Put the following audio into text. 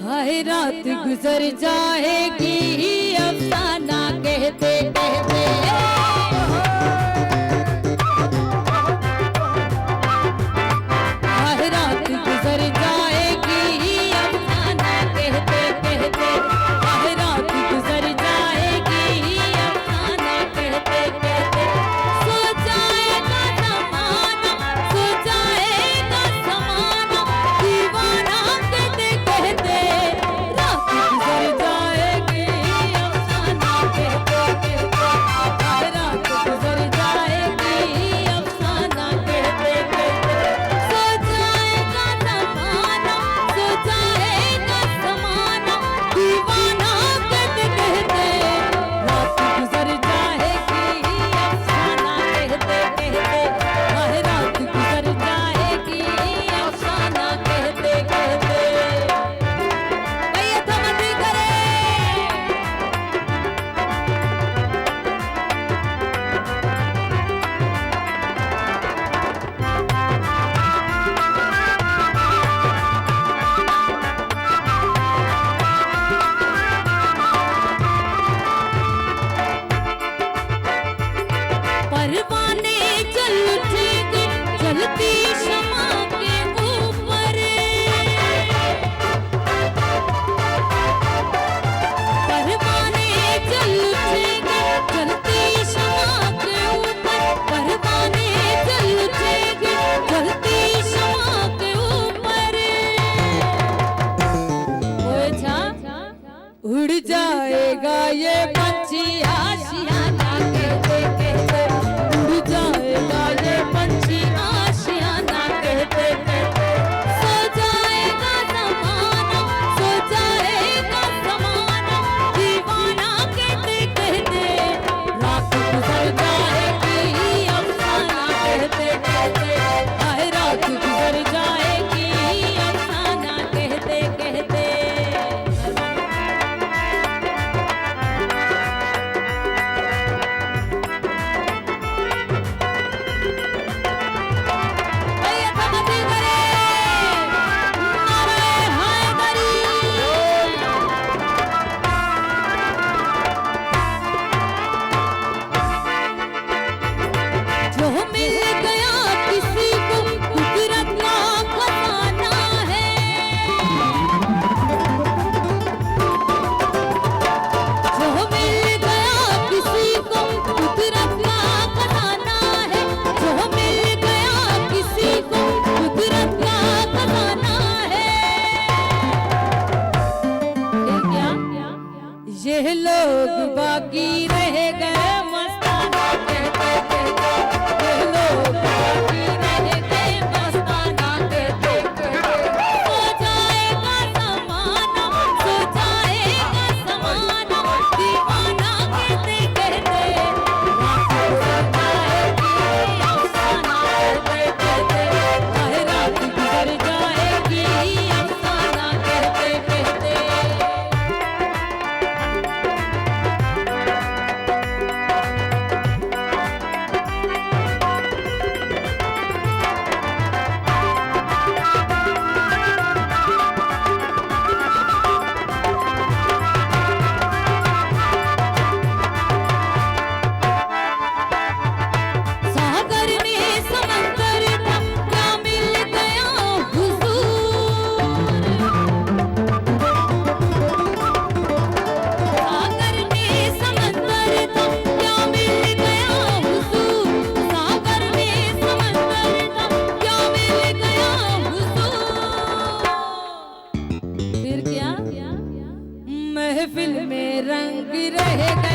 हाय रात गुजर जाएगी अफसाना कहते कहते। हाय रात गुजर जाएगी अफसाना कहते कहते। हाय रात गुजर जाएगी अफसाना कहते कहते। सो जाएगा ज़माना, सो जाएगा ज़माना, दीवाना कहते कहते। रात गुजर जाएगी अफसाना कहते कहते। हाय रात गुजर जाएगी अफसाना कहते कहते। सो जाएगा ज़माना, सो जाएगा ज़माना, दीवाना कहते कहते। रात गुजर जाएगी अफसाना कहते कहते। हाय रात गुजर जाएगी अफसाना कहते कहते। भैया थमती करे। परवाने चल उठेंगे चलती शमा के ऊपर। परवाने चल उठेंगे चलती शमा के ऊपर। परवाने चल उठेंगे चलती शमा के ऊपर। ओए छा उड़ जाएगा ये पंछी आशियाना कहते कहते। उड़ जाएगा ये पंछी आशियाना कहते कहते। सो जाएगा ज़माना, सो जाएगा ज़माना, दीवाना कहते कहते। रात गुजर जाएगी अफसाना कहते कहते। हाय रात गुजर जाएगी अफसाना कहते कहते। भैया थमती करे। नारायण हैदरी। जो मिल गया किसी को कुदरत का खजाना है। जो मिल गया किसी को कुदरत का खजाना है। जो मिल गया किसी को कुदरत का खजाना है। ये क्या? ये लोग बाकी रह गए मस्ताना कहते कहते। ये लोग बाकी रह गए मस्ताना कहते कहते। सो जाएगा ज़माना, सो जाएगा ज़माना, दीवाना कहते कहते। रात गुजर जाएगी अफसाना कहते कहते। हाय रात गुजर जाएगी अफसाना कहते कहते। सागर में समंदर था क्या मिल गया हुजूर। सागर में समंदर था क्या मिल गया हुजूर। सागर में समंदर था क्या मिल गया हुजूर। फिर क्या? महफिल में रंग रह गए